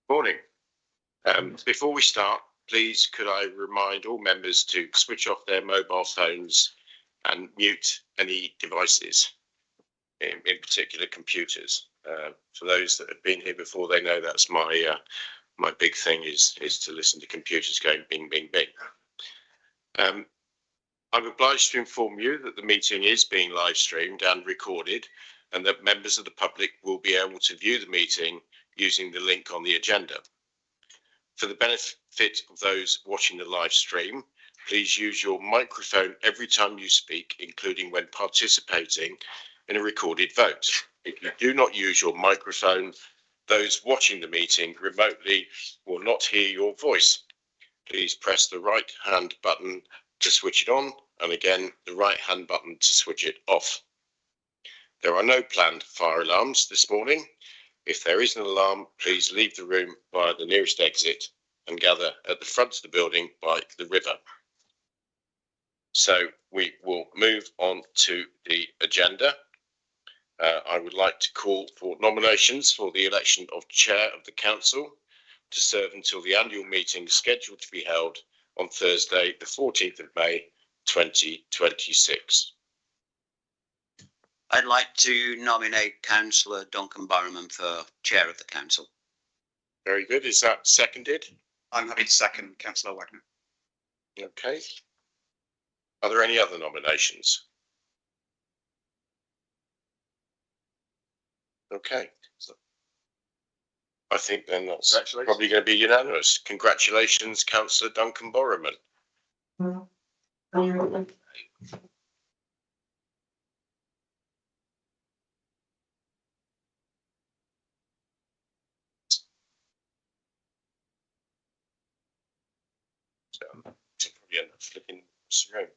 Morning. Before we start, please could I remind all members to switch off their mobile phones and mute any devices, in particular computers. For those that have been here before, they know that's my big thing is to listen to computers going bing, bing, bing. I'm obliged to inform you that the meeting is being live streamed and recorded, and that members of the public will be able to view the meeting using the link on the agenda. For the benefit of those watching the live stream, please use your microphone every time you speak, including when participating in a recorded vote. If you do not use your microphone, those watching the meeting remotely will not hear your voice. Please press the right hand button to switch it on, and again the right hand button to switch it off. There are no planned fire alarms this morning. If there is an alarm, please leave the room via the nearest exit and gather at the front of the building by the river. So we will move on to the agenda. I would like to call for nominations for the election of Chair of the Council to serve until the annual meeting scheduled to be held on Thursday, the 14th of May, 2026. I'd like to nominate Councillor Duncan Borriman for Chair of the Council. Very good. Is that seconded? I'm happy to second Councillor Wagner. Okay. Are there any other nominations? Okay. So I think then that's probably going to be unanimous. Congratulations, Councillor Duncan Borriman. Probably end up flipping this room.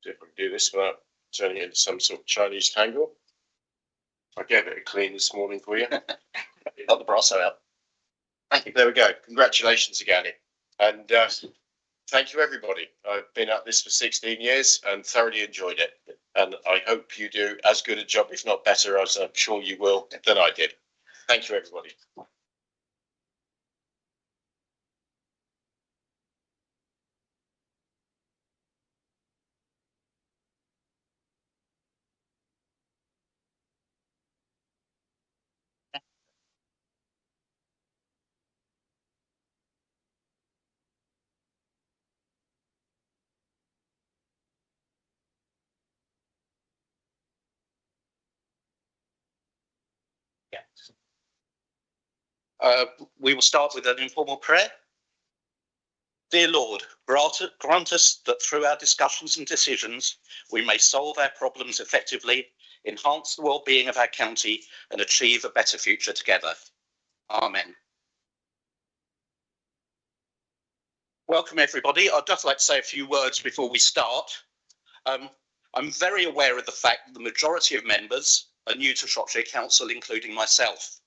See if we can do this without turning it into some sort of Chinese tangle. I gave it a clean this morning for you. Got the brasso out. Thank you. There we go. Congratulations again. And thank you, everybody. I've been at this for 16 years and thoroughly enjoyed it. And I hope you do as good a job, if not better, as I'm sure you will, than I did. Thank you, everybody. We will start with an informal prayer. Dear Lord, grant us that through our discussions and decisions, we may solve our problems effectively, enhance the well-being of our county, and achieve a better future together. Amen. Welcome, everybody. I'd just like to say a few words before we start. I'm very aware of the fact that the majority of members are new to Shropshire Council, including myself.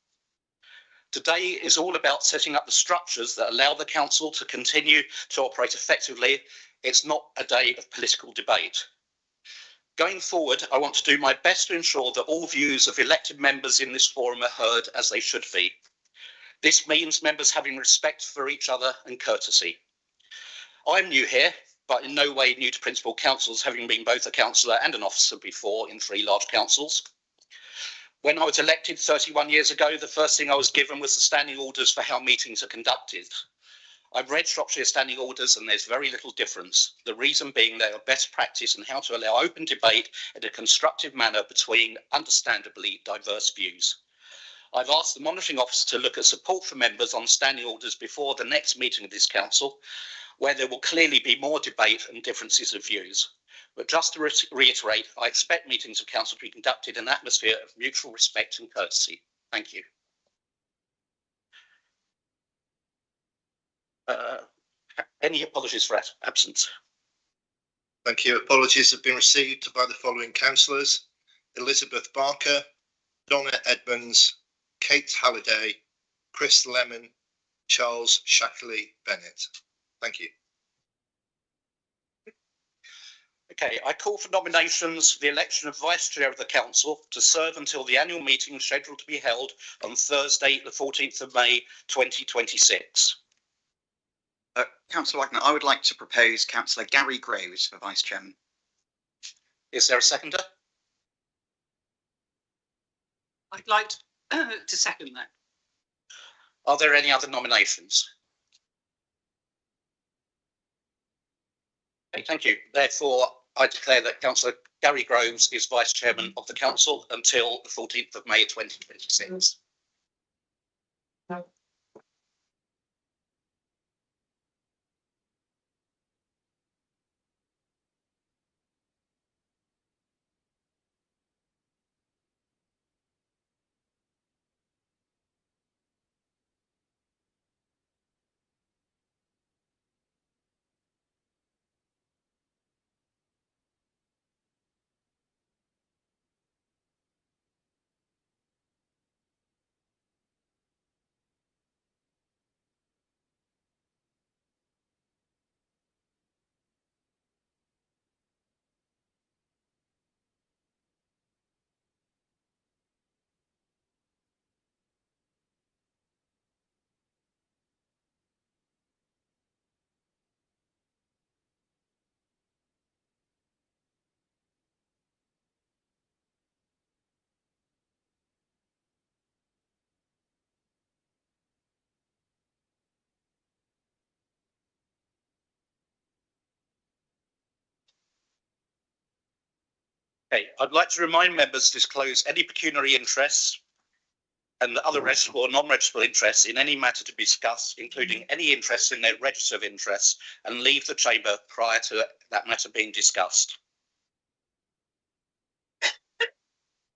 Today is all about setting up the structures that allow the council to continue to operate effectively. It's not a day of political debate. Going forward, I want to do my best to ensure that all views of elected members in this forum are heard as they should be. This means members having respect for each other and courtesy. I'm new here, but in no way new to principal councils, having been both a councillor and an officer before in 3 large councils. When I was elected 31 years ago, the first thing I was given was the standing orders for how meetings are conducted. I've read Shropshire standing orders and there's very little difference. The reason being they are best practice in how to allow open debate in a constructive manner between understandably diverse views. I've asked the monitoring officer to look at support for members on standing orders before the next meeting of this council, where there will clearly be more debate and differences of views. But just to reiterate, I expect meetings of council to be conducted in an atmosphere of mutual respect and courtesy. Thank you. Any apologies for absence? Thank you. Apologies have been received by the following councillors: Elizabeth Barker, Donna Edmonds, Kate Halliday, Chris Lemon, Charles Shackley Bennett. Thank you. Okay, I call for nominations for the election of Vice Chair of the Council to serve until the annual meeting scheduled to be held on Thursday, the 14th of May, 2026. Councillor Wagner, I would like to propose Councillor Gary Groves for Vice Chairman. Is there a seconder? I'd like to second that. Are there any other nominations? Okay, thank you. Therefore, I declare that Councillor Gary Groves is Vice Chairman of the Council until the 14th of May 2026. Okay, I'd like to remind members to disclose any pecuniary interests and other registrable or non-registrable interests in any matter to be discussed, including any interest in their register of interests, and leave the chamber prior to that matter being discussed.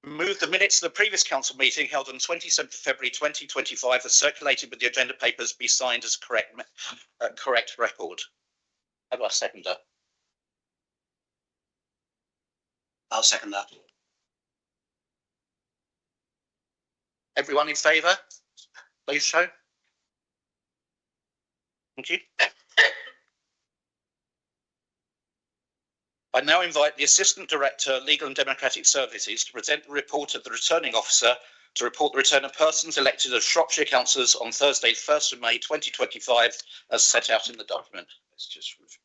Move the minutes of the previous council meeting held on 27th of February 2025 as circulated with the agenda papers be signed as correct record. How do I second that? I'll second that. Everyone in favour? Please show. Thank you. I now invite the Assistant Director, Legal and Democratic Services, to present the report of the Returning Officer to report the return of persons elected as Shropshire Councillors on Thursday, 1st of May 2025, as set out in the document. Let's just refresh.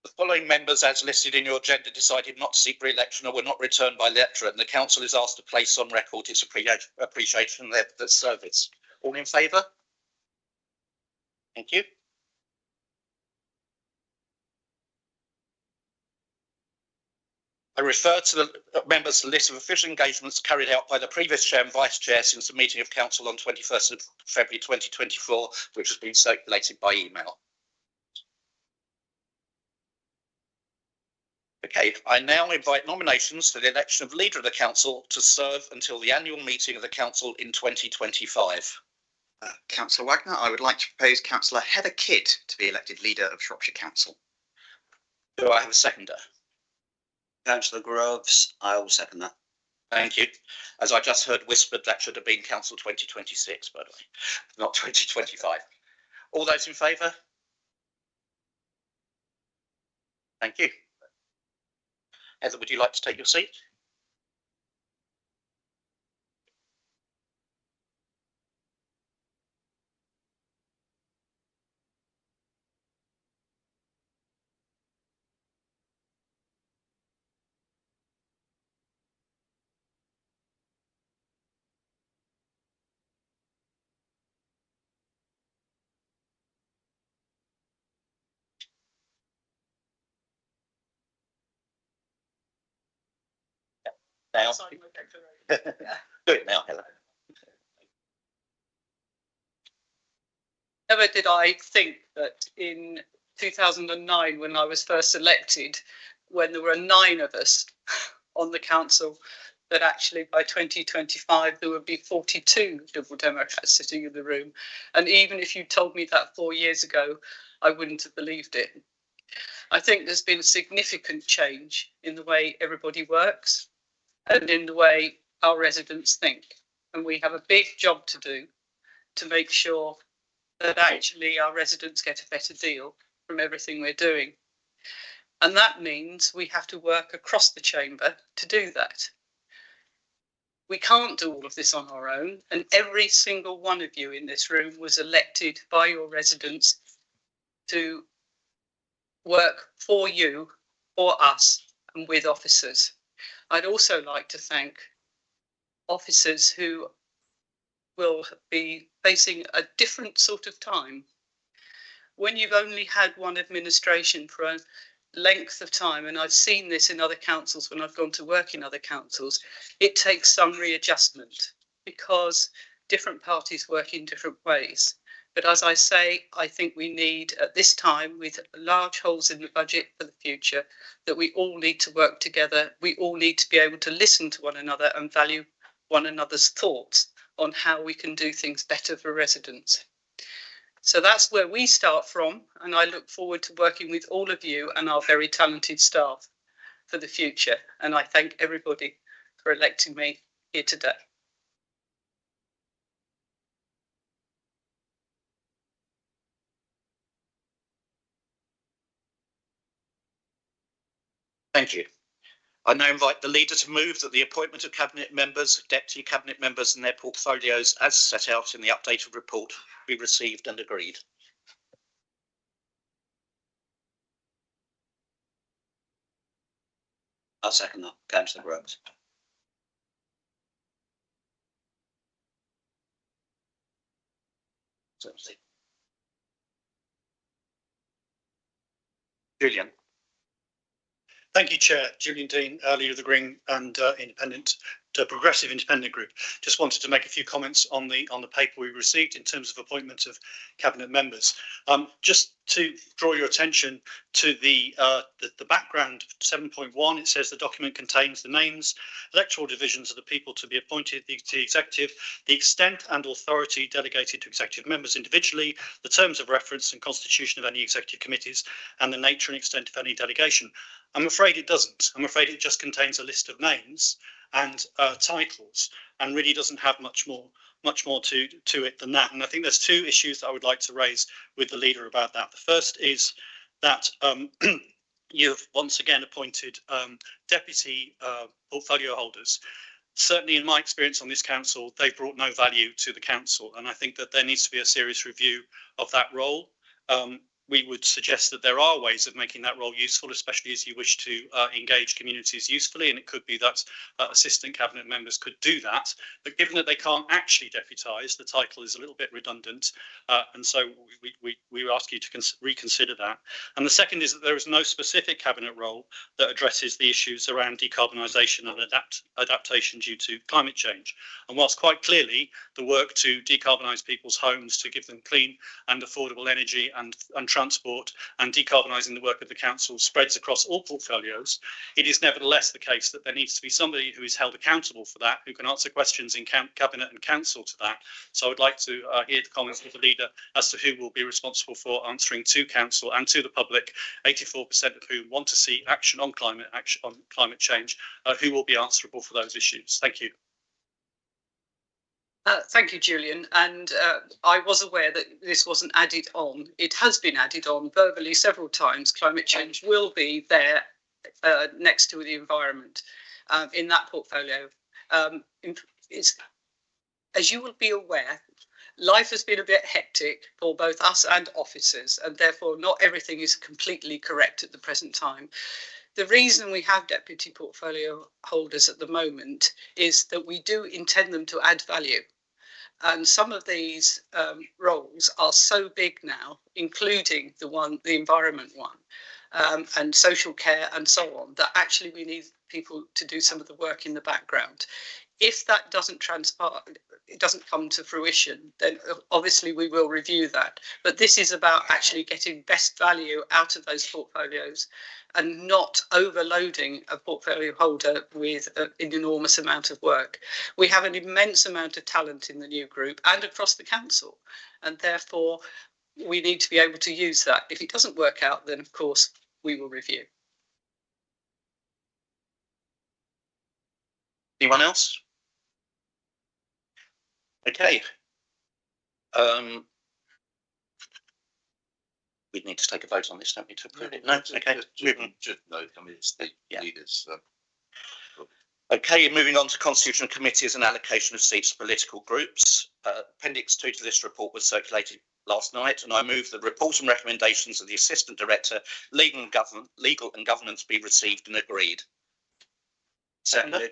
The following members, as listed in your agenda, decided not to seek re-election or were not returned by letter, and the Council is asked to place on record its appreciation of their service. All in favour? Thank you. I refer to the members' list of official engagements carried out by the previous Chair and Vice Chair since the meeting of Council on 21st of February 2024, which has been circulated by email. Okay, I now invite nominations for the election of Leader of the Council to serve until the annual meeting of the Council in 2025. Councillor Wagner, I would like to propose Councillor Heather Kidd to be elected Leader of Shropshire Council. Do I have a seconder? Councillor Groves, I will second that. Thank you. As I just heard whispered, that should have been Council 2026, by the way, not 2025. All those in favour? Thank you. Heather, would you like to take your seat? Now. Do it now, Heather. Never did I think that in 2009, when I was first elected, when there were 9 of us on the council, that actually by 2025 there would be 42 Liberal Democrats sitting in the room. And even if you told me that 4 years ago, I wouldn't have believed it. I think there's been a significant change in the way everybody works and in the way our residents think. And we have a big job to do to make sure that actually our residents get a better deal from everything we're doing. And that means we have to work across the chamber to do that. We can't do all of this on our own, and every single one of you in this room was elected by your residents to work for you, for us, and with officers. I'd also like to thank officers who will be facing a different sort of time. When you've only had one administration for a length of time, and I've seen this in other councils when I've gone to work in other councils, it takes some readjustment because different parties work in different ways. But as I say, I think we need, at this time, with large holes in the budget for the future, that we all need to work together. We all need to be able to listen to one another and value one another's thoughts on how we can do things better for residents. So that's where we start from, and I look forward to working with all of you and our very talented staff for the future. And I thank everybody for electing me here today. Thank you. I now invite the leader to move that the appointment of cabinet members, deputy cabinet members and their portfolios as set out in the updated report be received and agreed. I'll second that. Councillor Rose. Julian. Thank you, Chair. Julian Dean, leader of the Green and Progressive Independent Group. Just wanted to make a few comments on the paper we received in terms of appointment of cabinet members. Just to draw your attention to the background 7.1, it says the document contains the names, electoral divisions of the people to be appointed to the executive, the extent and authority delegated to executive members individually, the terms of reference and constitution of any executive committees, and the nature and extent of any delegation. I'm afraid it doesn't. I'm afraid it just contains a list of names and titles, and really doesn't have much more to it than that. And I think there's two issues that I would like to raise with the leader about that. The first is that you've once again appointed deputy portfolio holders. Certainly in my experience on this council, they've brought no value to the council, and I think that there needs to be a serious review of that role. We would suggest that there are ways of making that role useful, especially as you wish to engage communities usefully, and it could be that assistant cabinet members could do that. But given that they can't actually deputise, the title is a little bit redundant, and so we ask you to reconsider that. And the second is that there is no specific cabinet role that addresses the issues around decarbonisation and adaptation due to climate change. And whilst quite clearly the work to decarbonise people's homes, to give them clean and affordable energy and transport and decarbonising the work of the council spreads across all portfolios, it is nevertheless the case that there needs to be somebody who is held accountable for that, who can answer questions in cabinet and council to that. So I would like to hear the comments of the leader as to who will be responsible for answering to council and to the public, 84% of whom want to see action on climate change, who will be answerable for those issues. Thank you. Thank you, Julian. And I was aware that this wasn't added on. It has been added on verbally several times. Climate change will be there next to the environment in that portfolio. As you will be aware, life has been a bit hectic for both us and officers, and therefore not everything is completely correct at the present time. The reason we have deputy portfolio holders at the moment is that we do intend them to add value. And some of these roles are so big now, including the environment one, and social care and so on, that actually we need people to do some of the work in the background. If that doesn't transpire, it doesn't come to fruition, then obviously we will review that. But this is about actually getting best value out of those portfolios and not overloading a portfolio holder with an enormous amount of work. We have an immense amount of talent in the new group and across the council, and therefore we need to be able to use that. If it doesn't work out, then of course we will review. Anyone else? Okay. we'd need to take a vote on this, don't we, to approve it? No, okay. Just note, I mean, it's the leaders. Okay, moving on to constitutional committees and allocation of seats to political groups. Appendix 2 to this report was circulated last night, and I move the report and recommendations of the Assistant Director, Legal and Governance be received and agreed. Seconded.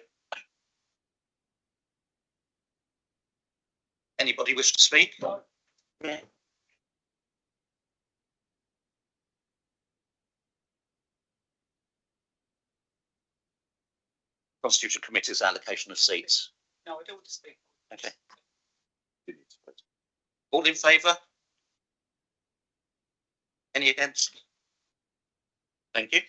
Anybody wish to speak? Yeah. Constitutional committees allocation of seats. No, I don't want to speak. Okay. All in favour? Any against? Thank you.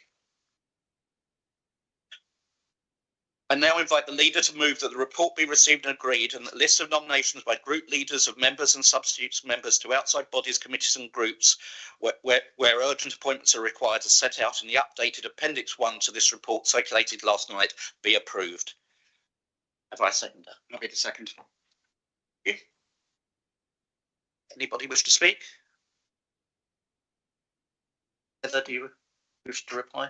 I now invite the leader to move that the report be received and agreed, and that lists of nominations by group leaders of members and substitutes members to outside bodies, committees and groups where urgent appointments are required as set out in the updated Appendix 1 to this report circulated last night be approved. Have I seconded that? Not here to second. Thank you. Anybody wish to speak? Heather, do you wish to reply?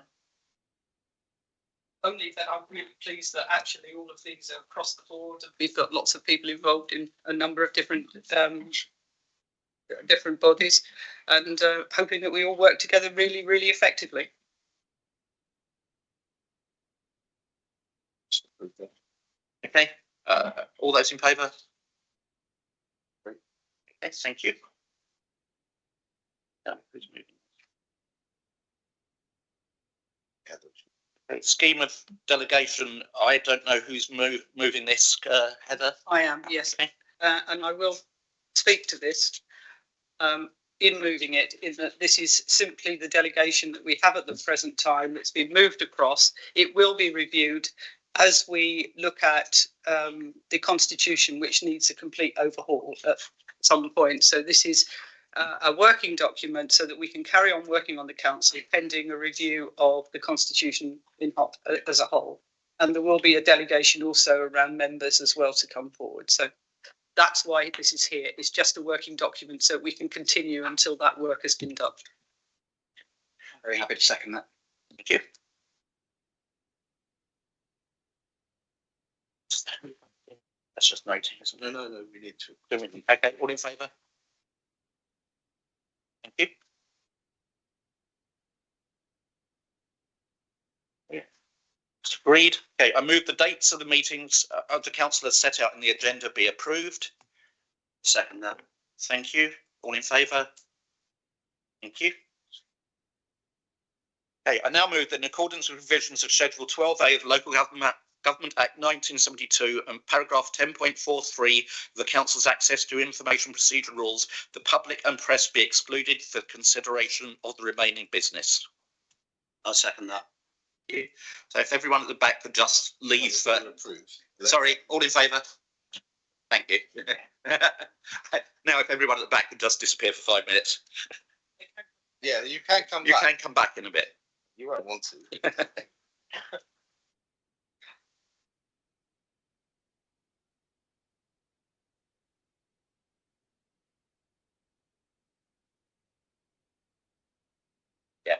Only that I'm really pleased that actually all of these are across the board. We've got lots of people involved in a number of different bodies, and hoping that we all work together really, really effectively. Okay. All those in favour? Okay, thank you. Who's moving? Okay, scheme of delegation. I don't know who's moving this, Heather. I am, yes, Okay. and I will speak to this in moving it, in that this is simply the delegation that we have at the present time. It's been moved across. It will be reviewed as we look at the constitution, which needs a complete overhaul at some point. So this is a working document so that we can carry on working on the council pending a review of the constitution as a whole. And there will be a delegation also around members as well to come forward. So that's why this is here. It's just a working document so we can continue until that work has been done. Very happy to second that. Thank you. That's just noting, isn't it? No, we need to. Okay, all in favour? Thank you. Yeah. Agreed. Okay, I move the dates of the meetings of the council as set out in the agenda be approved. Second that. Thank you. All in favour? Thank you. Okay, I now move that in accordance with provisions of Schedule 12A of the Local Government Act 1972 and paragraph 10.43 of the Council's Access to Information Procedure rules, the public and press be excluded for consideration of the remaining business. I'll second that. So if everyone at the back could just leave. Sorry, all in favour? Thank you. Now if everyone at the back could just disappear for 5 minutes. Yeah, you can come back. You can come back in a bit. You won't want to. Yeah.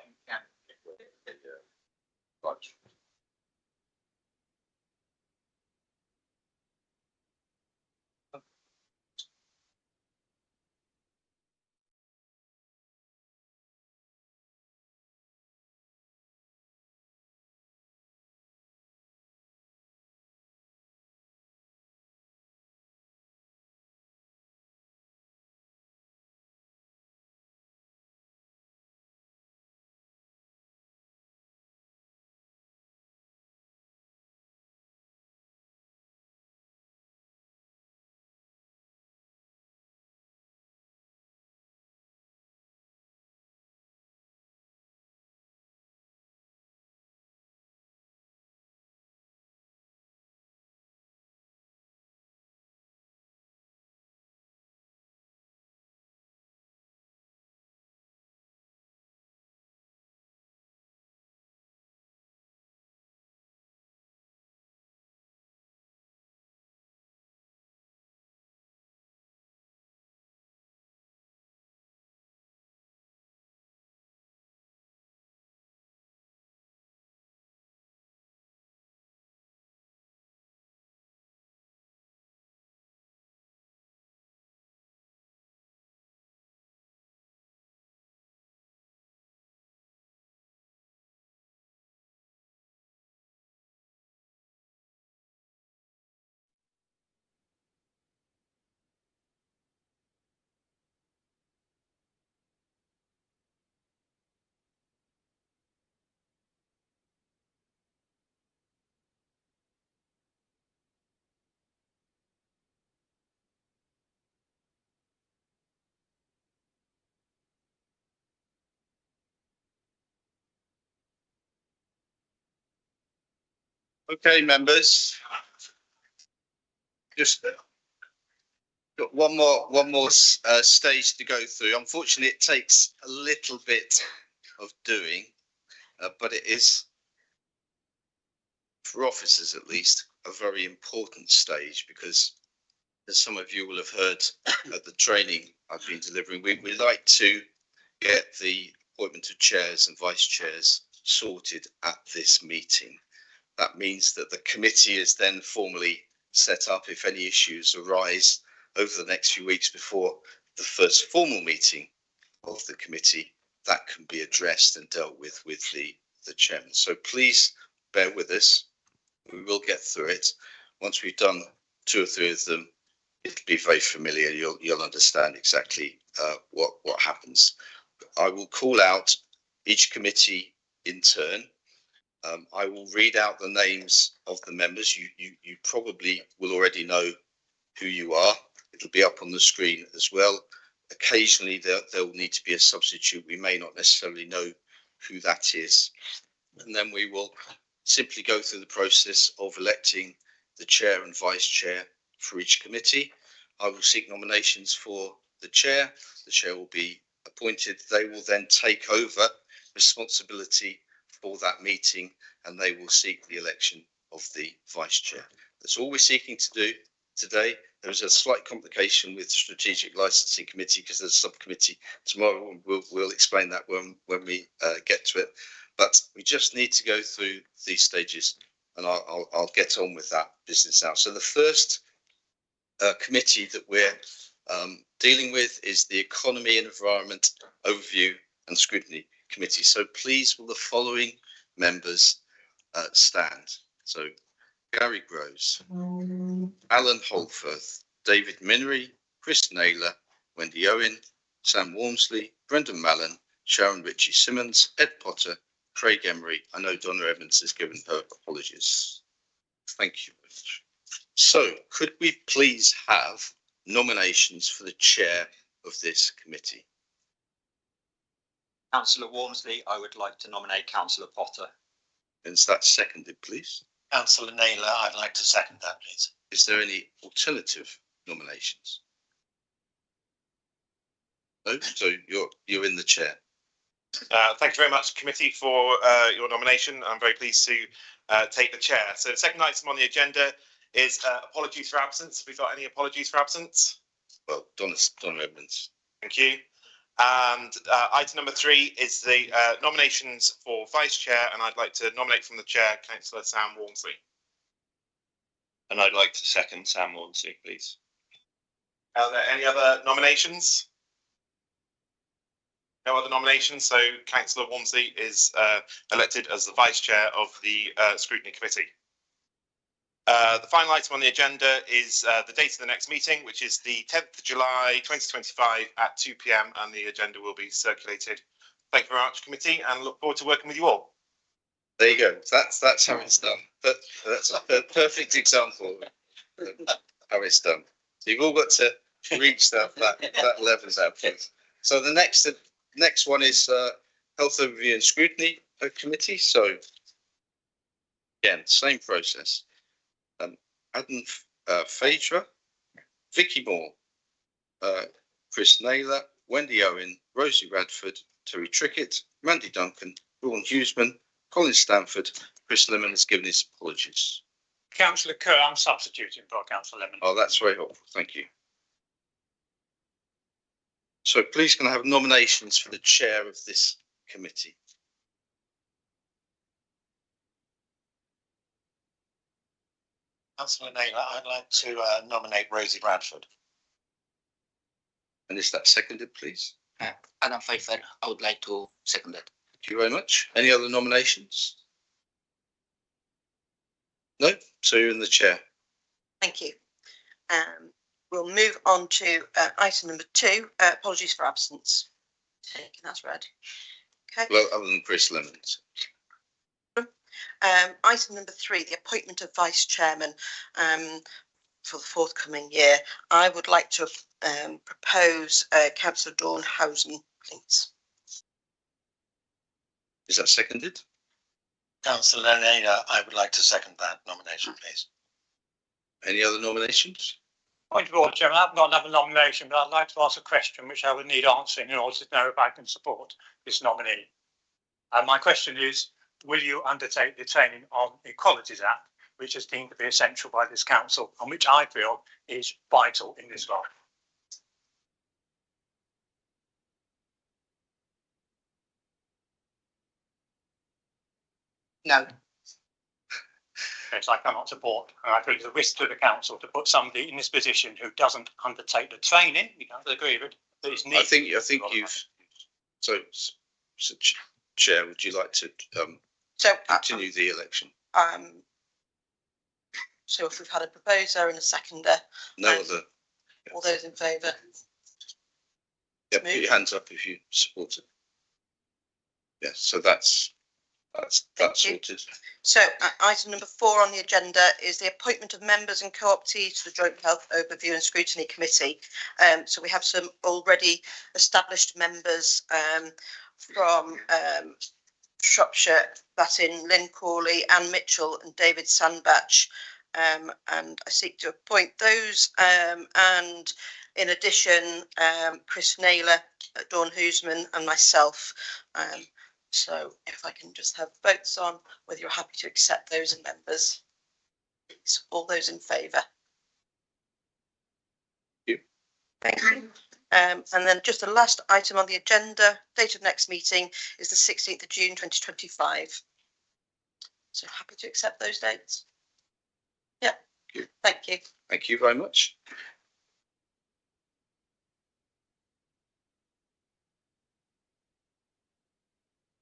Right. Okay, members. Just got one more stage to go through. Unfortunately, it takes a little bit of doing, but it is, for officers at least, a very important stage because, as some of you will have heard at the training I've been delivering, we like to get the appointment of chairs and vice chairs sorted at this meeting. That means that the committee is then formally set up if any issues arise over the next few weeks before the first formal meeting of the committee. That can be addressed and dealt with the chairman. So please bear with us. We will get through it. Once we've done 2 or 3 of them, it'll be very familiar. You'll understand exactly what happens. I will call out each committee in turn. I will read out the names of the members. You probably will already know who you are. It'll be up on the screen as well. Occasionally there will need to be a substitute. We may not necessarily know who that is. And then we will simply go through the process of electing the chair and vice chair for each committee. I will seek nominations for the chair. The chair will be appointed. They will then take over responsibility for that meeting and they will seek the election of the vice chair. That's all we're seeking to do today. There is a slight complication with Strategic Licensing Committee because there's a subcommittee tomorrow. We'll explain that when we get to it. But we just need to go through these stages and I'll get on with that business now. So the first committee that we're dealing with is the Economy and Environment Overview and Scrutiny Committee. So please will the following members stand. So Gary Groves, Alan Holforth, David Minery, Chris Naylor, Wendy Owen, Sam Walmsley, Brendan Mallon, Sharon Ritchie Simmons, Ed Potter, Craig Emery. I know Donna Evans has given her apologies. Thank you very much. So could we please have nominations for the chair of this committee? Councillor Walmsley, I would like to nominate Councillor Potter. Is that seconded, please? Councillor Naylor, I'd like to second that, please. Is there any alternative nominations? No, so you're in the chair. Thank you very much, committee, for your nomination. I'm very pleased to take the chair. So the second item on the agenda is apologies for absence. Have we got any apologies for absence? Well, Donna Edmonds. Thank you. And item number 3 is the nominations for vice chair, and I'd like to nominate from the chair Councillor Sam Walmsley. And I'd like to second Sam Walmsley, please. Are there any other nominations? No other nominations, so Councillor Walmsley is elected as the vice chair of the scrutiny committee. The final item on the agenda is the date of the next meeting, which is the 10th of July 2025 at 2 p.m. and the agenda will be circulated. Thank you very much, committee, and look forward to working with you all. There you go. That's how it's done. That's a perfect example of how it's done. So you've all got to reach that level of output. So the next one is Health Overview and Scrutiny Committee. So again, same process. Adam Phaedra, Vicky Moore, Chris Naylor, Wendy Owen, Rosie Radford, Terry Trickett, Mandy Duncan, Vaughan Hughesman, Colin Stanford. Chris Lemon has given his apologies. Councillor Kerr, I'm substituting for Councillor Lemon. Oh, that's very helpful. Thank you. So please can I have nominations for the chair of this committee? Councillor Naylor, I'd like to nominate Rosie Radford. And is that seconded, please? Adam Pfeiffer, I would like to second that. Thank you very much. Any other nominations? No? So you're in the chair. Thank you. We'll move on to item number 2, apologies for absence. That's read. Okay. Well, other than Chris Lemons. Item number 3, the appointment of vice chairman for the forthcoming year. I would like to propose Councillor Dawn Housen, please. Is that seconded? Councillor Naylor, I would like to second that nomination, please. Any other nominations? Point of order, Chairman. I haven't got another nomination, but I'd like to ask a question which I would need answering in order to know if I can support this nominee. My question is, will you undertake the training on Equalities Act, which is deemed to be essential by this council and which I feel is vital in this role? No. Yes, I cannot support, and I feel it's a risk to the council to put somebody in this position who doesn't undertake the training. We can't agree with it, but it's needed. I think you've. So, Chair, would you like to continue the election? So if we've had a proposer and a seconder, No other. all those in favour? Yeah, put your hands up if you support it. Yes, so that's sorted. So item number 4 on the agenda is the appointment of members and co-optees to the Joint Health Overview and Scrutiny Committee. So we have some already established members from Shropshire, that's in Lynn Corley, Anne Mitchell and David Sandbach. And I seek to appoint those, and in addition Chris Naylor, Dawn Hoosman and myself. So if I can just have votes on whether you're happy to accept those as members. Please, all those in favour? Thank you. And then just the last item on the agenda, date of next meeting is the 16th of June 2025. So happy to accept those dates? Yeah, thank you. Thank you very much.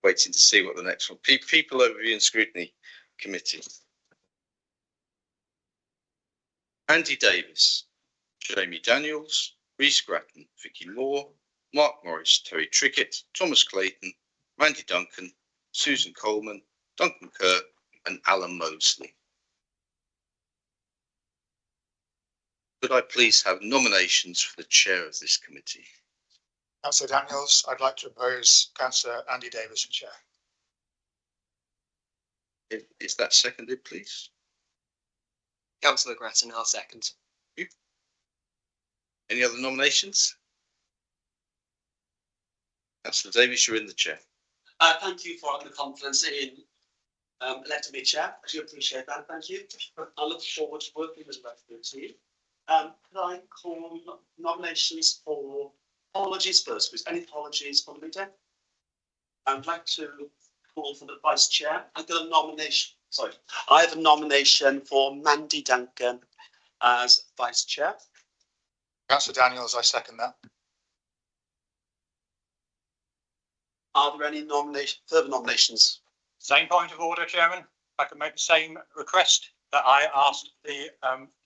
Waiting to see what the next one. People Overview and Scrutiny Committee. Andy Davis, Jamie Daniels, Rhys Grattan, Vicky Moore, Mark Morris, Terry Trickett, Thomas Clayton, Randy Duncan, Susan Coleman, Duncan Kerr and Alan Mosley. Could I please have nominations for the chair of this committee? Councillor Daniels, I'd like to propose Councillor Andy Davis for chair. Is that seconded, please? Councillor Grattan, I'll second. You. Any other nominations? Councillor Davis, you're in the chair. Thank you for the confidence in electing me chair. I do appreciate that. Thank you. I look forward to working as a representative. Could I call nominations for apologies first, please? Any apologies for the meeting? I'd like to call for the vice chair. I've got a nomination. Sorry, I have a nomination for Mandy Duncan as vice chair. Councillor Daniels, I second that. Are there any further nominations? Same point of order, Chairman. I can make the same request that I asked the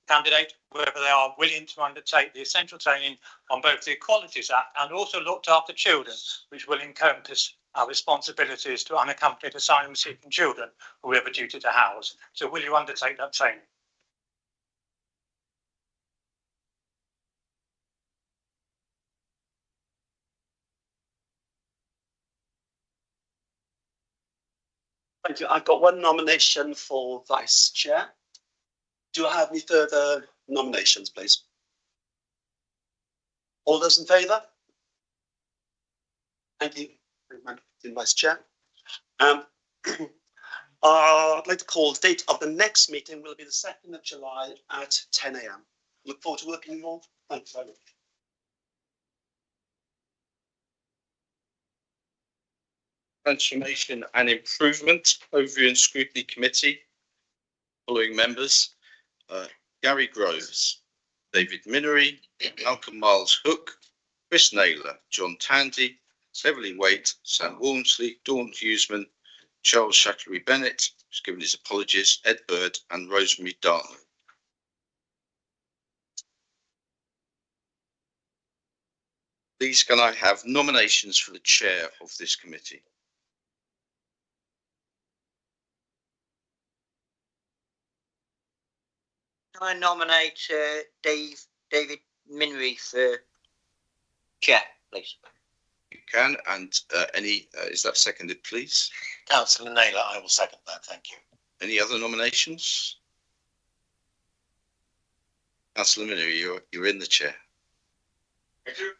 candidate whether they are willing to undertake the essential training on both the Equalities Act and also looked after children, which will encompass our responsibilities to unaccompanied asylum seeking children who we have a duty to house. So will you undertake that training? Thank you. I've got one nomination for vice chair. Do I have any further nominations, please? All those in favour? Thank you, Vice Chair. I'd like to call the date of the next meeting will be the 2nd of July at 10 a.m. Look forward to working with you all. Thank you very much. Transformation and Improvement Overview and Scrutiny Committee. Following members. Gary Groves, David Minery, Malcolm Miles Hook, Chris Naylor, John Tandy, Beverly Waite, Sam Walmsley, Dawn Huseman, Charles Shattery Bennett, who's given his apologies, Ed Bird and Rosemary Dartmouth. Please can I have nominations for the chair of this committee? Can I nominate David Minery for chair, please? You can, and is that seconded, please? Councillor Naylor, I will second that. Thank you. Any other nominations? Councillor Miller, you're in the chair. Thank you.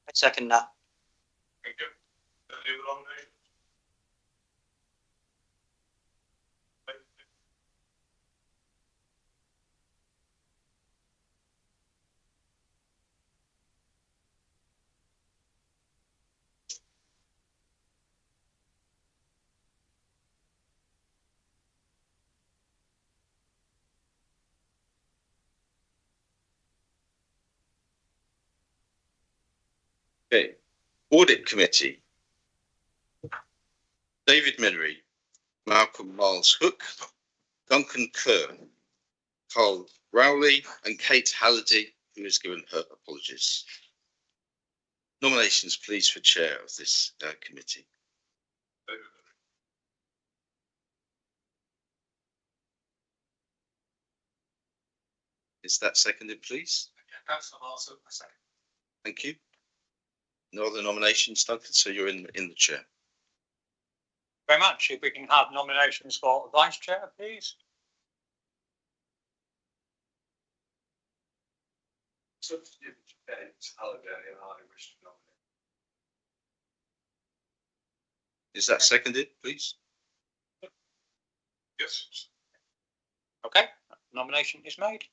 I second that. Thank you. Any other nominations? Okay. Audit Committee. David Minery, Malcolm Miles Hook, Duncan Kerr, Carl Rowley, and Kate Halliday, who has given her apologies. Nominations, please, for chair of this committee. Is that seconded, please? Councillor Martin, I second. Thank you. No other nominations, Duncan, so you're in the chair. Very much. If we can have nominations for vice chair, please. Is that seconded, please? Yes. Okay, nomination is made.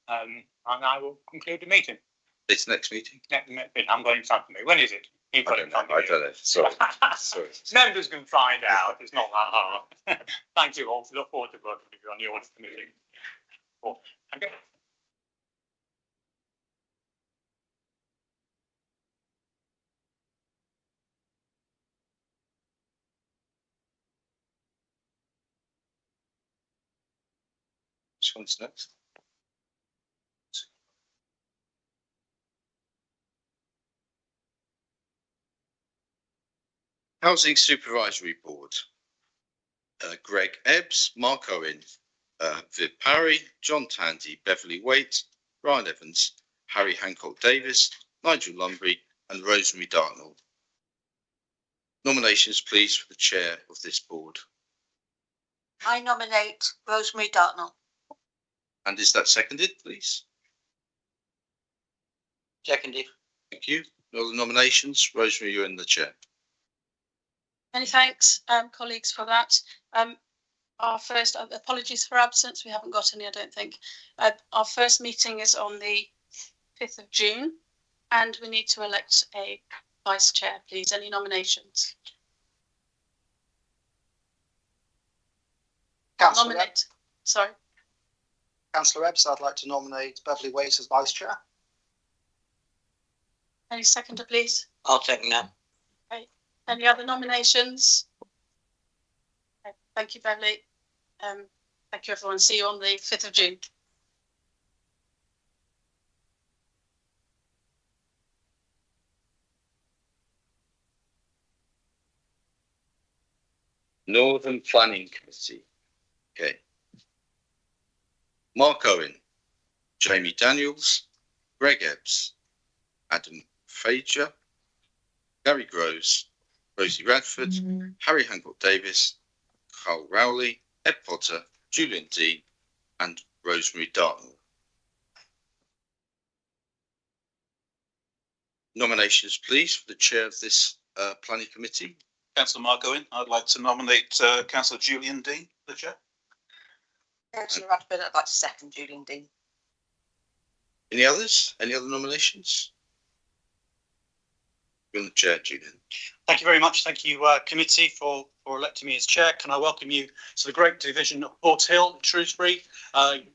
And I will conclude the meeting. This next meeting? I'm going in front of me. When is it? You've got it in front of you. I don't know. Sorry. Sorry. Members can find out. It's not that hard. Thank you all. Look forward to working with you on the audit committee. Cool. Okay. Which one's next? Housing Supervisory Board. Greg Ebbs, Mark Owen, Viv Parry, John Tandy, Beverly Waite, Ryan Evans, Harry Hancock Davis, Nigel Lumbury, and Rosemary Dartnell. Nominations, please, for the chair of this board. I nominate Rosemary Dartnell. And is that seconded, please? Seconded. Thank you. No other nominations? Rosemary, you're in the chair. Many thanks, colleagues, for that. Our first, apologies for absence, we haven't got any, I don't think. Our first meeting is on the 5th of June, and we need to elect a vice chair, please. Any nominations? Councillor Nominate. Sorry. Councillor Ebbs, I'd like to nominate Beverly Waite as vice chair. Any seconder, please? I'll second that. Okay. Any other nominations? Okay. Thank you, Beverly. Thank you, everyone. See you on the 5th of June. Northern Planning Committee. Okay. Mark Owen, Jamie Daniels, Greg Ebbs, Adam Fager, Gary Groves, Rosie Radford, Harry Hancock Davis, Carl Rowley, Ed Potter, Julian Dean, and Rosemary Dartnell. Nominations, please, for the chair of this planning committee. Councillor Mark Owen, I'd like to nominate Councillor Julian Dean, the chair. Councillor Radford, I'd like to second Julian Dean. Any others? Any other nominations? You're in the chair, Julian. Thank you very much. Thank you, committee, for electing me as chair. Can I welcome you to the great division of Port Hill in Shrewsbury?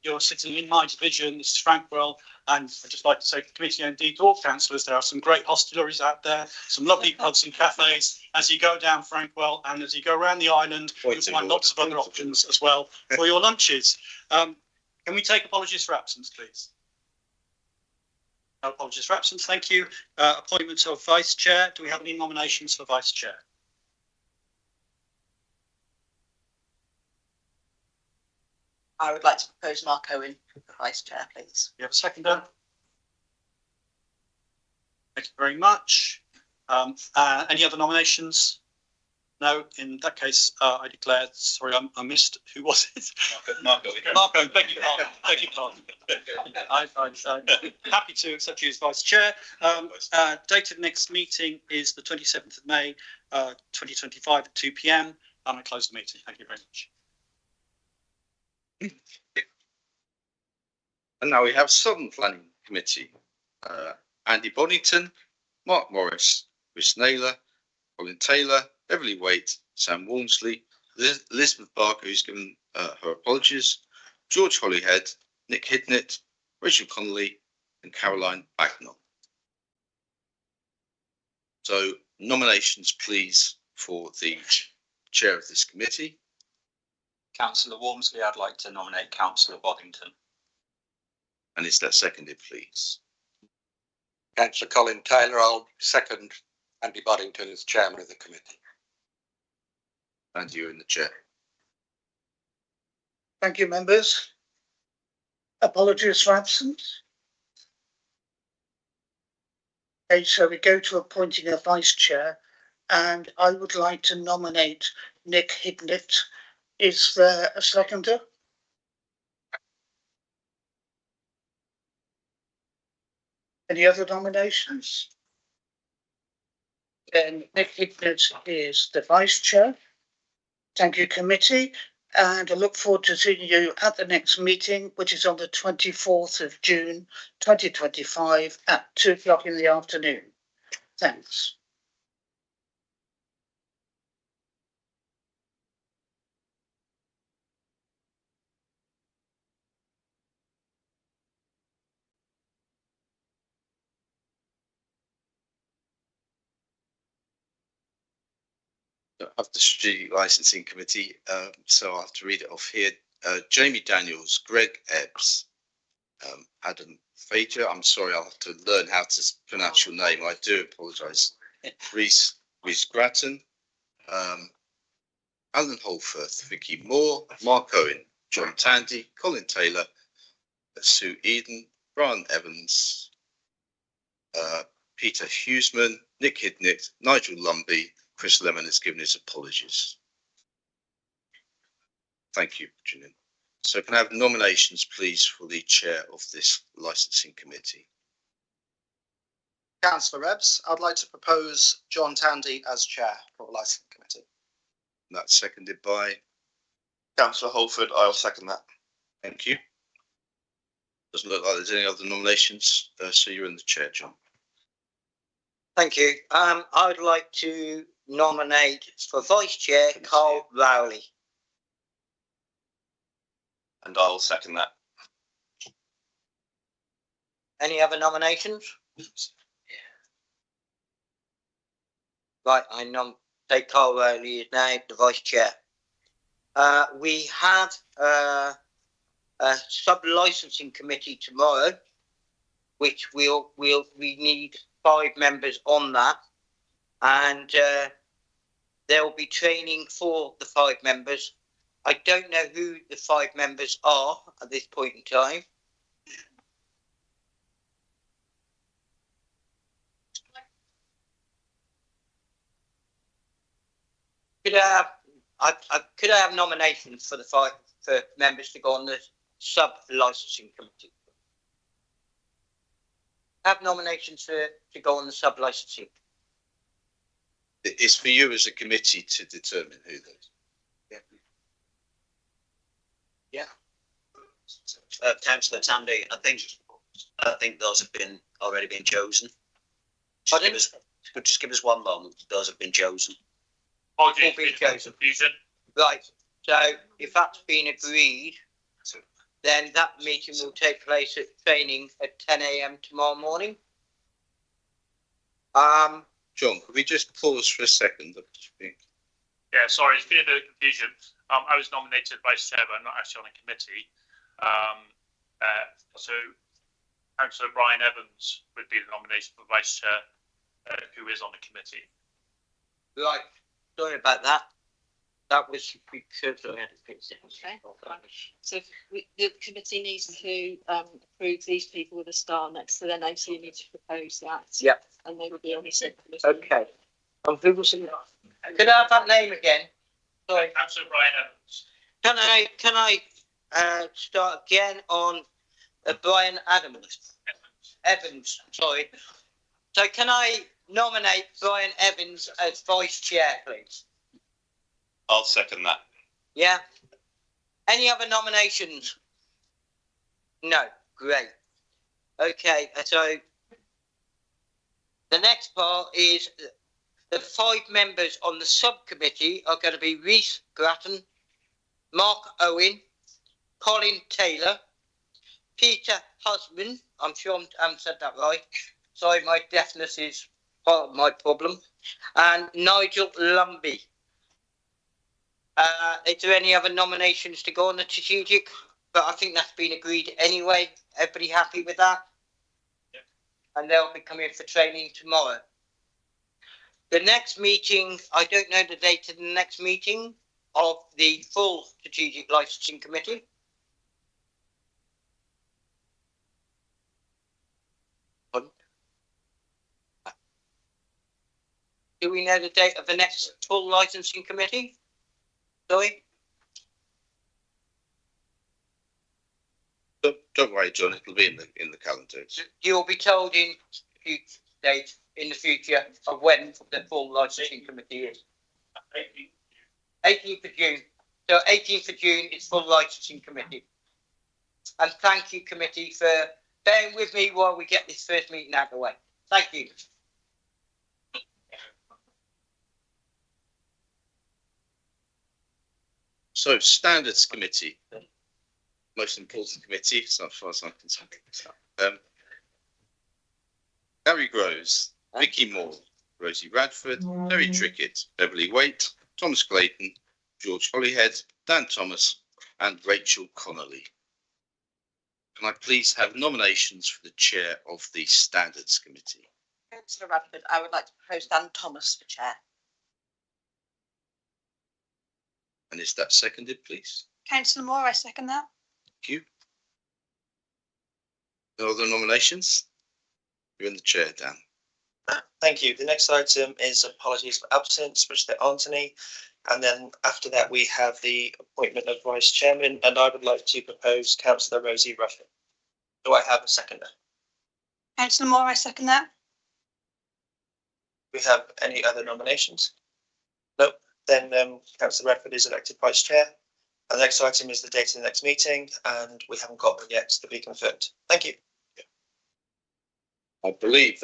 You're sitting in my division. This is Frankwell. And I'd just like to say to the committee and indeed to all councillors, there are some great hostelries out there, some lovely pubs and cafes as you go down Frankwell, and as you go around the island, you'll find lots of other options as well for your lunches. Can we take apologies for absence, please? No apologies for absence. Thank you. Appointment of vice chair. Do we have any nominations for vice chair? I would like to propose Mark Owen for vice chair, please. You have a seconder? Thank you very much. Any other nominations? No. In that case, I declare. Sorry, I missed. Who was it? Mark Owen. Mark Owen. Thank you, Mark. Thank you, Mark. I'm happy to accept you as vice chair. Date of next meeting is the 27th of May, 2025 at 2 p.m. And I close the meeting. Thank you very much. And now we have Southern Planning Committee. Andy Bonington, Mark Morris, Chris Naylor, Colin Taylor, Beverly Waite, Sam Walmsley, Elizabeth Barker, who's given her apologies, George Holyhead, Nick Hidnett, Rachel Connolly, and Caroline Bagnall. So nominations, please, for the chair of this committee. Councillor Walmsley, I'd like to nominate Councillor Boddington. And is that seconded, please? Councillor Colin Taylor, I'll second Andy Boddington as chairman of the committee. And you're in the chair. Thank you, members. Apologies for absence. Okay, so we go to appointing a vice chair, and I would like to nominate Nick Hidnett. Is there a seconder? Any other nominations? Then Nick Hidnett is the vice chair. Thank you, committee, and I look forward to seeing you at the next meeting, which is on the 24th of June 2025 at 2 o'clock in the afternoon. Thanks. Of the Strategic Licensing Committee, so I'll have to read it off here. Jamie Daniels, Greg Ebbs, Adam Fager, I'm sorry, I'll have to learn how to pronounce your name, I do apologise. Reese Grattan, Alan Holforth, Vicky Moore, Mark Owen, John Tandy, Colin Taylor, Sue Eden, Brian Evans, Peter Hughesman, Nick Hidnett, Nigel Lumby. Chris Lemon has given his apologies. Thank you, Julian. So can I have nominations, please, for the chair of this licensing committee? Councillor Ebbs, I'd like to propose John Tandy as chair for the licensing committee. And that's seconded by Councillor Holford, I'll second that. Thank you. Doesn't look like there's any other nominations, so you're in the chair, John. Thank you. I would like to nominate for vice chair Carl Rowley. And I'll second that. Any other nominations? Right, I nominate Carl Rowley is now the vice chair. We have a sub-licensing committee tomorrow, which we need 5 members on that, and there will be training for the 5 members. I don't know who the 5 members are at this point in time. Could I have nominations for the 5 members to go on the sub-licensing committee? Have nominations to go on the sub-licensing. It's for you as a committee to determine who those. Yeah. Councillor Tandy, I think those have already been chosen. Just give us one moment. Those have been chosen. Confusion. Right. So if that's been agreed, then that meeting will take place at training at 10 a.m. tomorrow morning. John, could we just pause for a second? Yeah, sorry, it's been a bit of confusion. I was nominated vice chair, but I'm not actually on a committee. So Councillor Brian Evans would be the nomination for Vice Chair, who is on the committee. Right, sorry about that. That was because I had to fix it. Okay, fine. So the committee needs to approve these people with a star next to their name, so you need to propose that. Yep. And they will be on the same committee. Okay. Could I have that name again? Sorry. Councillor Brian Evans. Can I start again on Brian Evans, sorry. So can I nominate Brian Evans as Vice Chair, please? I'll second that. Yeah. Any other nominations? No. Great. Okay, so the next part is the 5 members on the subcommittee are going to be Rhys Grattan, Mark Owen, Colin Taylor, Peter Husband, I'm sure I haven't said that right. Sorry, my deafness is part of my problem. And Nigel Lumby. Is there any other nominations to go on the strategic? But I think that's been agreed anyway. Everybody happy with that? Yeah. And they'll be coming for training tomorrow. The next meeting, I don't know the date of the next meeting of the full strategic licensing committee. Do we know the date of the next full licensing committee? Sorry? Don't worry, John. It'll be in the calendar. You'll be told in future date in the future of when the full licensing committee is. 18th of June. So 18th of June is full licensing committee. And thank you, committee, for bearing with me while we get this first meeting out of the way. Thank you. So, Standards Committee, most important committee, as far as I'm concerned. Gary Groves, Vicky Moore, Rosie Radford, Terry Trickett, Beverly Waite, Thomas Clayton, George Holyhead, Dan Thomas, and Rachel Connolly. Can I please have nominations for the chair of the Standards Committee? Councillor Radford, I would like to propose Dan Thomas for chair. And is that seconded, please? Councillor Moore, I second that. Thank you. No other nominations? You're in the chair, Dan. Thank you. The next item is apologies for absence, which there aren't any. And then after that, we have the appointment of Vice Chairman, and I would like to propose Councillor Rosie Ruffin. Do I have a seconder? Councillor Moore, I second that. Do we have any other nominations? Nope. Then Councillor Radford is elected Vice Chair. And the next item is the date of the next meeting, and we haven't got one yet to be confirmed. Thank you. I believe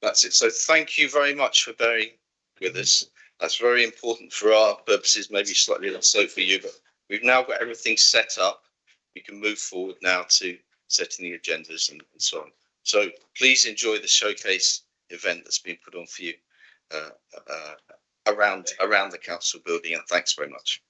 that's it. So thank you very much for bearing with us. That's very important for our purposes, maybe slightly less so for you, but we've now got everything set up. We can move forward now to setting the agendas and so on. So please enjoy the showcase event that's been put on for you around the council building, and thanks very much.